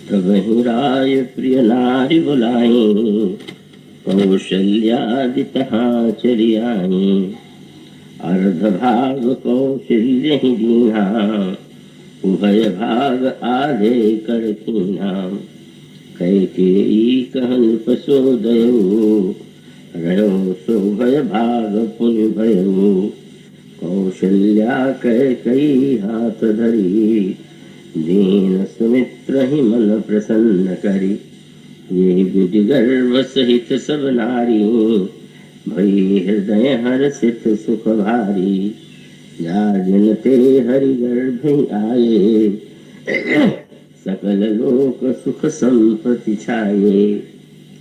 तब ही राय प्रिय नारी बुलाई, कौशल्यादि तहाँ चली आई। अर्ध भाग कौशल्य ही दीना, उभय भाग आधे कर कीना। कैकेयी कहन पसोदयो, रहो सो भय भाग पुनि भयो। कौशल्या कैकेयी हाथ धरी, दीन सुमित्र ही मन प्रसन्न करी। ये विधि गर्भ सहित सब नारी, भई हृदय हर्षित सुख भारी। जाजिन ते हरि गर्भ आए, सकल लोक सुख संपत्ति छाये।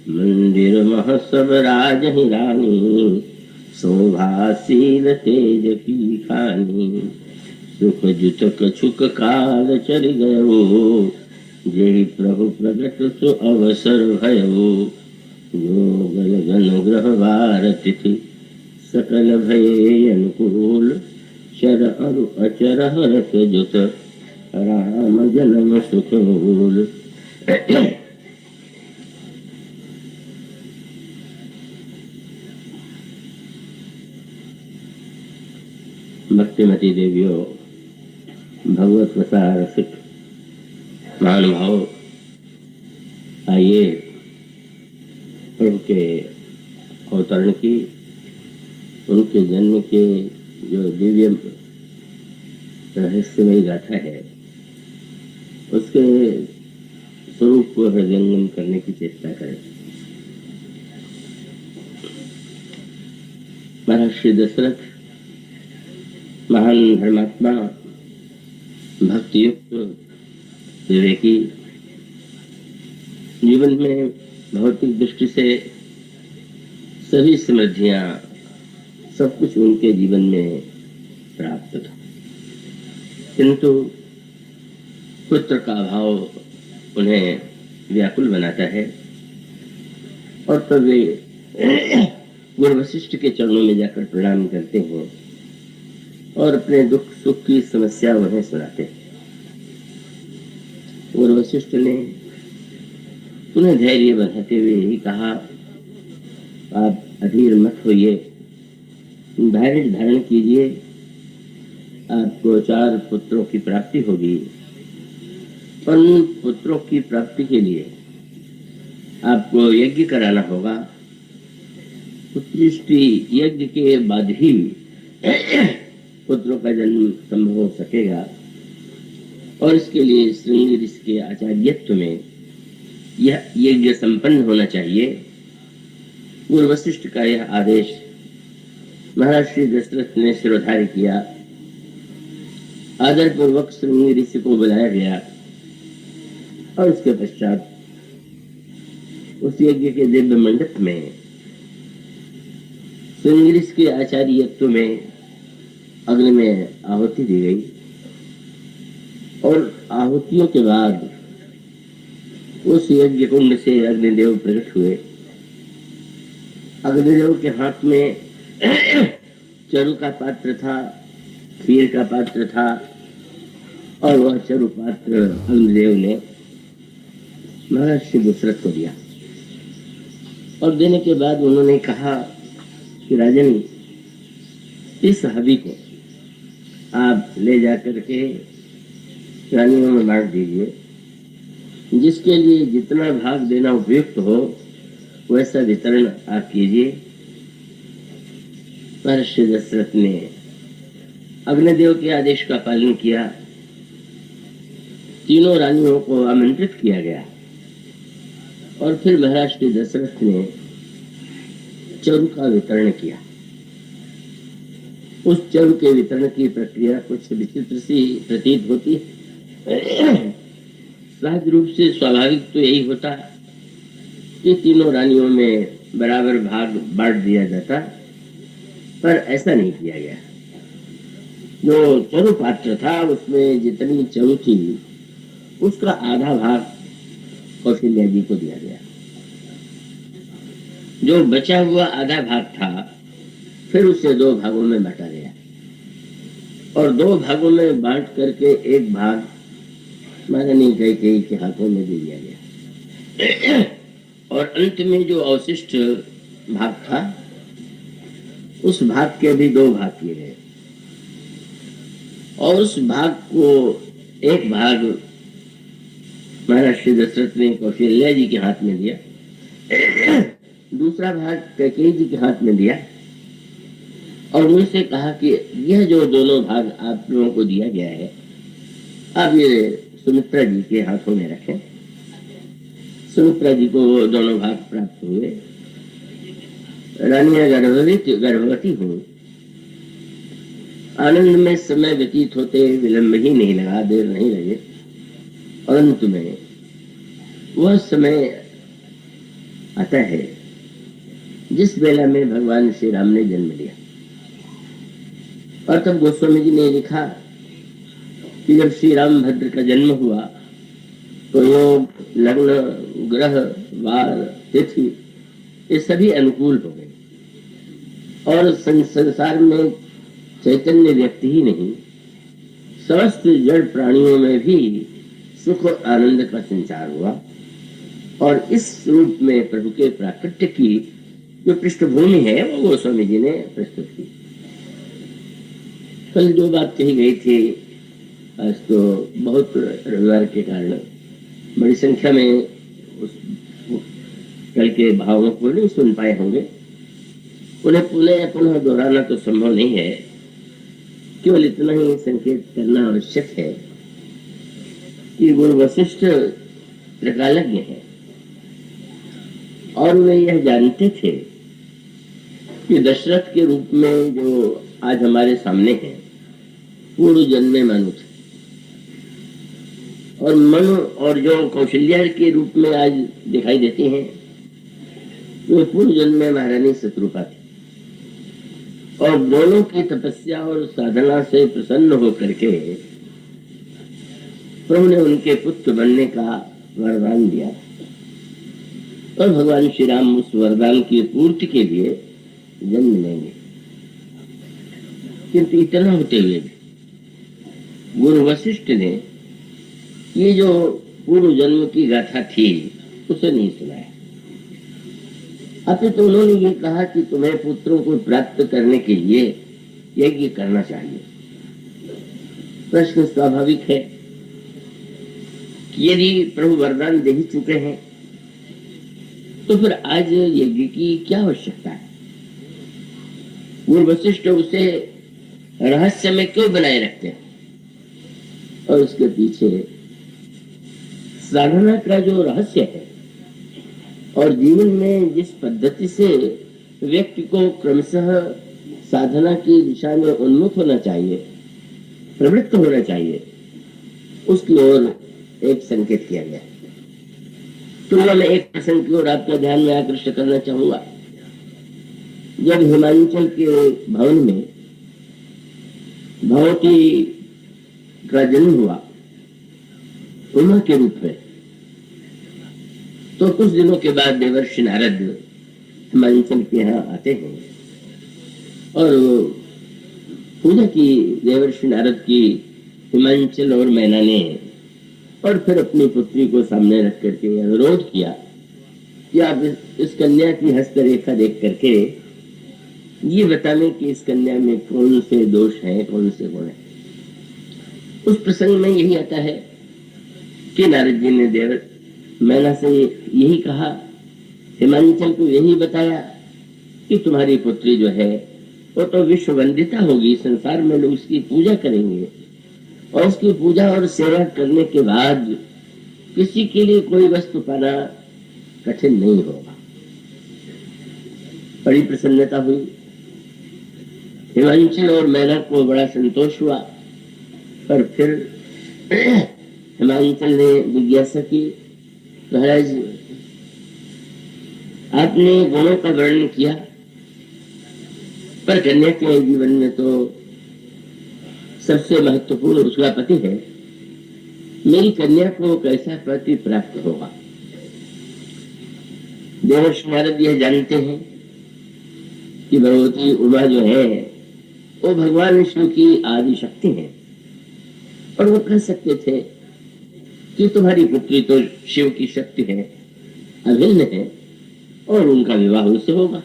मंदिर मह सब राज ही रानी, शोभाशील तेज की खानी। सुख जुत कछुक काल चल गयो, जय प्रभु प्रगट सो अवसर भयो। योगल गण ग्रह वार तिथि, सकल भय अनुकूल। चर अरु अचर हरत जुत, राम जन्म सुख मूल। भक्तिमती देवियों, भगवत प्रसार रसिक महानुभाव, आइए उनके अवतरण की, उनके जन्म के जो दिव्य रहस्यमयी गाथा है, उसके स्वरूप को हृदयंगम करने की चेष्टा करें। महर्षि दशरथ महान धर्मात्मा, भक्तियुक्त, विवेकी, जीवन में भौतिक दृष्टि से सभी समृद्धियां, सब कुछ उनके जीवन में प्राप्त था, किंतु पुत्र का अभाव उन्हें व्याकुल बनाता है। और तब वे गुरु वशिष्ठ के चरणों में जाकर प्रणाम करते हैं और अपने दुख सुख की समस्या उन्हें सुनाते हैं। गुरु वशिष्ठ ने उन्हें धैर्य बढ़ाते हुए यही कहा, आप अधीर मत होइए, धैर्य धारण कीजिए, आपको 4 पुत्रों की प्राप्ति होगी। उन पुत्रों की प्राप्ति के लिए आपको यज्ञ कराना होगा। उत्कृष्टि यज्ञ के बाद ही पुत्रों का जन्म संभव हो सकेगा, और इसके लिए श्रृंगी ऋषि के आचार्यत्व में यह यज्ञ संपन्न होना चाहिए। गुरु वशिष्ठ का यह आदेश महर्षि दशरथ ने शिरोधार्य किया। आदर पूर्वक श्रृंगी ऋषि को बुलाया गया और उसके पश्चात उस यज्ञ के दिव्य मंडप में श्रृंगी ऋषि के आचार्यत्व में अग्नि में आहुति दी गई, और आहुतियों के बाद उस यज्ञ कुंड से अग्निदेव प्रकट हुए। अग्निदेव के हाथ में चरु का पात्र था, खीर का पात्र था, और वह चरु पात्र अग्निदेव ने महर्षि दशरथ को दिया। और देने के बाद उन्होंने कहा कि राजन, इस हवि को आप ले जाकर के रानियों में बांट दीजिए, जिसके लिए जितना भाग देना उपयुक्त हो वैसा वितरण आप कीजिए। महर्षि दशरथ ने अग्निदेव के आदेश का पालन किया। तीनों रानियों को आमंत्रित किया गया और फिर महर्षि दशरथ ने चरु का वितरण किया। उस चरु के वितरण की प्रक्रिया कुछ विचित्र सी प्रतीत होती है। सहज रूप से स्वाभाविक तो यही होता कि तीनों रानियों में बराबर भाग बांट दिया जाता, पर ऐसा नहीं किया गया। जो चरु पात्र था उसमें जितनी चरु थी उसका आधा भाग कौशल्या जी को दिया गया। जो बचा हुआ आधा भाग था फिर उसे 2 भागों में बांटा गया, और 2 भागों में बांट करके एक भाग महारानी कैकेयी के हाथों में दे दिया गया। और अंत में जो अवशिष्ट भाग था, उस भाग के भी दो भाग किए गए, और उस भाग को एक भाग महाराज श्री दशरथ ने कौशल्या जी के हाथ में दिया, दूसरा भाग कैकेयी जी के हाथ में दिया, और उनसे कहा कि यह जो दोनों भाग आप लोगों को दिया गया है, आप ये सुमित्रा जी के हाथों में रखें। सुमित्रा जी को वो दोनों भाग प्राप्त हुए। रानियां गर्भवती हुई। आनंद में समय व्यतीत होते विलंब ही नहीं लगा, देर नहीं लगे, और अंत में वह समय आता है जिस वेला में भगवान श्री राम ने जन्म लिया। और तब गोस्वामी जी ने लिखा कि जब श्री राम भद्र का जन्म हुआ तो योग, लग्न, ग्रह, वार, तिथि ये सभी अनुकूल हो गए, और संसार में चैतन्य व्यक्ति ही नहीं, समस्त जड़ प्राणियों में भी सुख और आनंद का संचार हुआ। और इस रूप में प्रभु के प्राकट्य की जो पृष्ठभूमि है वो गोस्वामी जी ने प्रस्तुत की। कल जो बात कही गई थी, आज तो बहुत रविवार के कारण बड़ी संख्या में उस कल के भावों को नहीं सुन पाए होंगे। उन्हें पुनः दोहराना तो संभव नहीं है, केवल इतना ही संकेत करना आवश्यक है कि गुरु वशिष्ठ त्रिकालज्ञ है, और वे यह जानते थे कि दशरथ के रूप में जो आज हमारे सामने है पूर्व जन्म में मनु थे, और मनु और जो कौशल्या के रूप में आज दिखाई देती हैं वे पूर्व जन्म में महारानी शत्रुपा थी। और दोनों की तपस्या और साधना से प्रसन्न होकर के प्रभु ने उनके पुत्र बनने का वरदान दिया, और भगवान श्री राम उस वरदान की पूर्ति के लिए जन्म लेंगे। किंतु इतना होते हुए भी गुरु वशिष्ठ ने ये जो पूर्व जन्म की गाथा थी उसे नहीं सुनाया। अतः तो उन्होंने ये कहा कि तुम्हें पुत्रों को प्राप्त करने के लिए यज्ञ करना चाहिए। प्रश्न स्वाभाविक है कि यदि प्रभु वरदान दे ही चुके हैं तो फिर आज यज्ञ की क्या आवश्यकता है? गुरु वशिष्ठ उसे रहस्य में क्यों बनाए रखते हैं? और उसके पीछे साधना का जो रहस्य है और जीवन में जिस पद्धति से व्यक्ति को क्रमशः साधना की दिशा में उन्मुख होना चाहिए, प्रवृत्त होना चाहिए, उसकी ओर एक संकेत किया गया। तुलना में एक प्रसंग की ओर आपका ध्यान में आकृष्ट करना चाहूंगा। जब हिमाचल के भवन में भगवती का जन्म हुआ उमा के रूप में, तो कुछ दिनों के बाद देवर्षि नारद हिमाचल के यहाँ आते हैं और पूजा की देवर्षि नारद की हिमाचल और मैना ने, और फिर अपनी पुत्री को सामने रख करके अनुरोध किया कि आप इस कन्या की हस्तरेखा देख करके ये बता लें कि इस कन्या में कौन से दोष हैं, कौन से गुण हैं। उस प्रसंग में यही आता है कि नारद जी ने देव मैना से यही कहा, हिमाचल को यही बताया कि तुम्हारी पुत्री जो है वो तो विश्व वंदिता होगी, संसार में लोग उसकी पूजा करेंगे, और उसकी पूजा और सेवा करने के बाद किसी के लिए कोई वस्तु पाना कठिन नहीं होगा। बड़ी प्रसन्नता हुई। हिमाचल और मैना को बड़ा संतोष हुआ, पर फिर हिमाचल ने जिज्ञासा की, महाराज आपने गुणों का वर्णन किया, पर कन्या के जीवन में तो सबसे महत्वपूर्ण उसका पति है, मेरी कन्या को कैसा पति प्राप्त होगा? देवर्षि नारद यह जानते हैं कि भगवती उमा जो है वो भगवान विष्णु की आदि शक्ति है, और वो कह सकते थे कि तुम्हारी पुत्री तो शिव की शक्ति है, अभिन्न है, और उनका विवाह उससे होगा।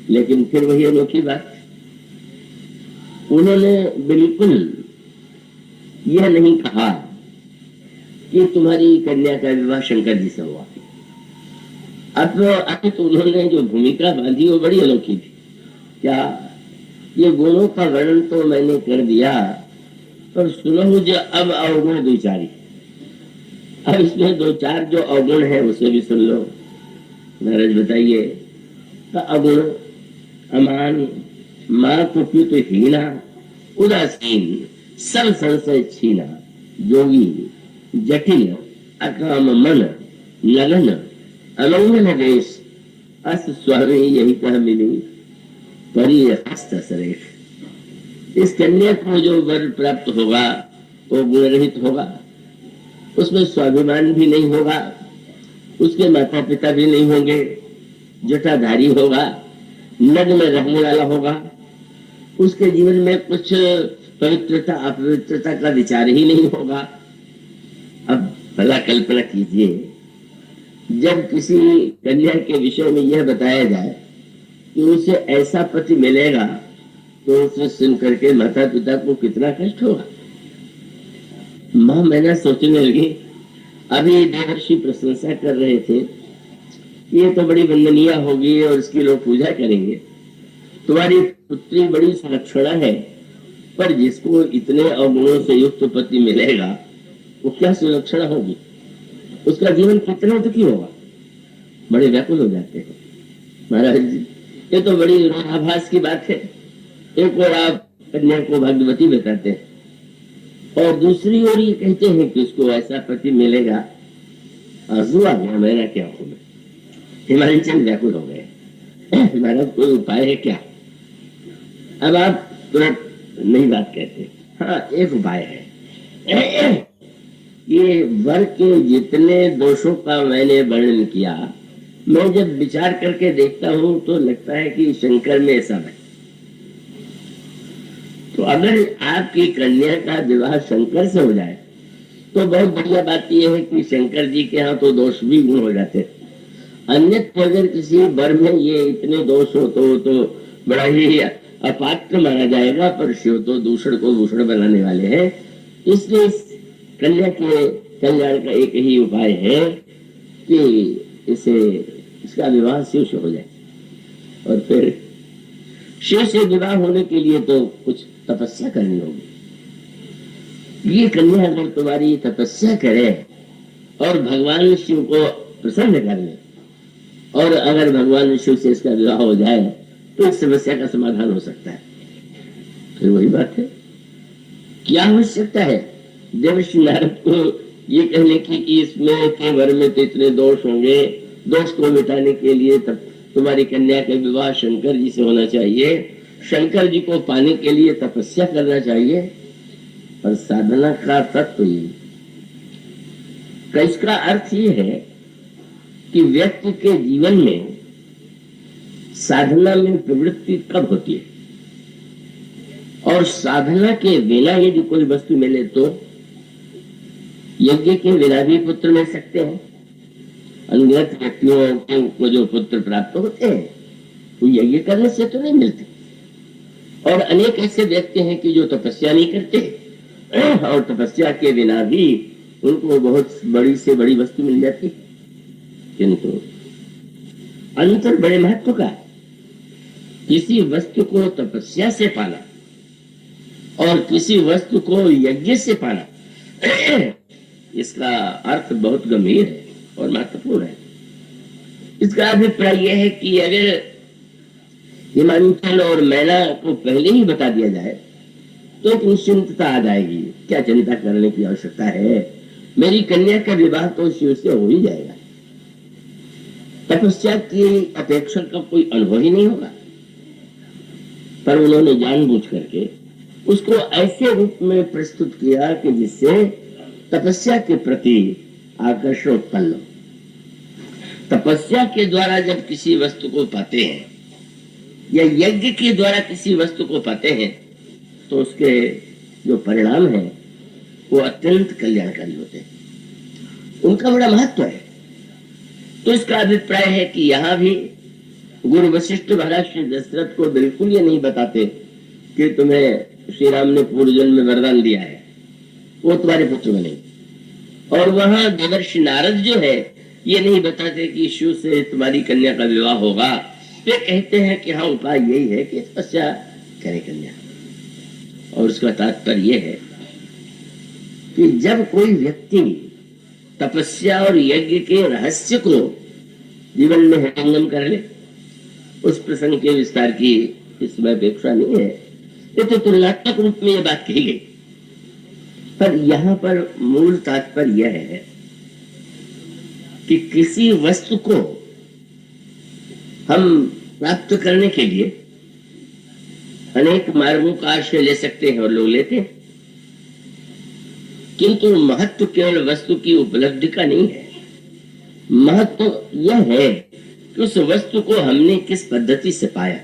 लेकिन फिर वही अनोखी बात, उन्होंने बिल्कुल यह नहीं कहा कि तुम्हारी कन्या का विवाह शंकर जी से हुआ। अब तो उन्होंने जो भूमिका बांधी वो बड़ी अनोखी थी। क्या ये गुणों का वर्णन तो मैंने कर दिया, पर सुनो जो अब अवगुण दो चारी। अब इसमें दो चार जो अवगुण है उसे भी सुन लो। महाराज बताइए, तो अवगुण अमान, माँ कुपित हीना, उदासीन, सब संशय छीना, जोगी जटिल अकाम मन, लगन अमंगल देश, अस स्वामी यही कह मिली परी हस्त सरेश। इस कन्या को जो वर प्राप्त होगा वो गुण रहित होगा, उसमें स्वाभिमान भी नहीं होगा, उसके माता पिता भी नहीं होंगे, जटाधारी होगा, नग्न में रहने वाला होगा, उसके जीवन में कुछ पवित्रता अपवित्रता का विचार ही नहीं होगा। अब भला कल्पना कीजिए, जब किसी कन्या के विषय में यह बताया जाए कि उसे ऐसा पति मिलेगा, तो उसे सुन करके माता पिता को कितना कष्ट होगा। माँ मैंने सोचने लगी, अभी देवर्षि प्रशंसा कर रहे थे, ये तो बड़ी वंदनीय होगी और इसकी लोग पूजा करेंगे। तुम्हारी पुत्री बड़ी सुलक्षणा है, पर जिसको इतने अवगुणों से युक्त पति मिलेगा वो क्या सुलक्षणा होगी, उसका जीवन कितना दुखी होगा। बड़े व्याकुल हो जाते हैं। महाराज जी, ये तो बड़ी रोहाभास की बात है। एक ओर आप कन्या को भाग्यवती बताते हैं, और दूसरी ओर ये कहते हैं कि उसको ऐसा पति मिलेगा। आंसू आ गया मेरा क्या हो गया, हिमांचल व्याकुल हो गए। महाराज कोई उपाय है क्या? अब आप तुरंत नहीं बात कहते। हाँ, एक उपाय है। ये वर के जितने दोषों का मैंने वर्णन किया, मैं जब विचार करके देखता हूं तो लगता है कि शंकर में सब है। तो अगर आपकी कन्या का विवाह शंकर से हो जाए तो बहुत बढ़िया बात यह है कि शंकर जी के यहाँ तो दोष भी गुण हो जाते। अन्यथा अगर किसी वर में ये इतने दोष हो तो बड़ा ही अपात्र माना जाएगा, पर शिव तो दूषण को भूषण बनाने वाले हैं। इसलिए इस कन्या के कल्याण का एक ही उपाय है कि इसका विवाह शिव से हो जाए। और फिर शिव से विवाह होने के लिए तो कुछ तपस्या करनी होगी। ये कन्या अगर तुम्हारी तपस्या करे और भगवान शिव को प्रसन्न कर ले, और अगर भगवान शिव से इसका विवाह हो जाए तो इस समस्या का समाधान हो सकता है। फिर वही बात है, क्या आवश्यकता है देवर्षि नारद को ये कहने की कि इसमें के वर में तो इतने दोष होंगे, दोष को मिटाने के लिए तब तुम्हारी कन्या का विवाह शंकर जी से होना चाहिए, शंकर जी को पाने के लिए तपस्या करना चाहिए। और साधना का तत्व इसका अर्थ ये है कि व्यक्ति के जीवन में साधना में प्रवृत्ति कब होती है, और साधना के बिना यदि कोई वस्तु मिले तो यज्ञ के बिना भी पुत्र मिल सकते हैं। अनगिनत व्यक्तियों को जो पुत्र प्राप्त होते हैं वो यज्ञ करने से तो नहीं मिलते, और अनेक ऐसे व्यक्ति हैं कि जो तपस्या नहीं करते और तपस्या के बिना भी उनको बहुत बड़ी से बड़ी वस्तु मिल जाती। किंतु अंतर बड़े महत्व का है। किसी वस्तु को तपस्या से पाना और किसी वस्तु को यज्ञ से पाना, इसका अर्थ बहुत गंभीर है और महत्वपूर्ण है। इसका अभिप्राय यह है कि अगर हिमांचल और मैना को पहले ही बता दिया जाए तो एक निश्चिंतता आ जाएगी। क्या चिंता करने की आवश्यकता है, मेरी कन्या का विवाह तो शिव से हो ही जाएगा। तपस्या की अपेक्षा का कोई अनुभव ही नहीं होगा। पर उन्होंने जानबूझ करके उसको ऐसे रूप में प्रस्तुत किया कि जिससे तपस्या के प्रति आकर्षण उत्पन्न हो। तपस्या के द्वारा जब किसी वस्तु को पाते हैं या यज्ञ के द्वारा किसी वस्तु को पाते हैं तो उसके जो परिणाम है वो अत्यंत कल्याणकारी होते हैं। उनका बड़ा महत्व है। तो इसका अभिप्राय है कि यहाँ भी गुरु वशिष्ठ महाराज श्री दशरथ को बिल्कुल ये नहीं बताते कि तुम्हें श्री राम ने पूर्व जन्म में वरदान दिया है, वो तुम्हारे पुत्र बने। और वहां देवर्षि नारद जो है ये नहीं बताते कि शिव से तुम्हारी कन्या का विवाह होगा। वे कहते हैं कि हाँ, उपाय यही है कि तपस्या करे कन्या। और उसका तात्पर्य यह है कि जब कोई व्यक्ति तपस्या और यज्ञ के रहस्य को जीवन में हृदयंगम कर ले, उस प्रसंग के विस्तार की इस समय अपेक्षा नहीं है, ये तो तुलनात्मक रूप में यह बात कही गई। पर यहाँ पर मूल तात्पर्य यह है कि किसी वस्तु को हम प्राप्त करने के लिए अनेक मार्गों का आश्रय ले सकते हैं और लोग लेते हैं, किंतु महत्व केवल वस्तु की उपलब्धि का नहीं है। महत्व यह है कि उस वस्तु को हमने किस पद्धति से पाया।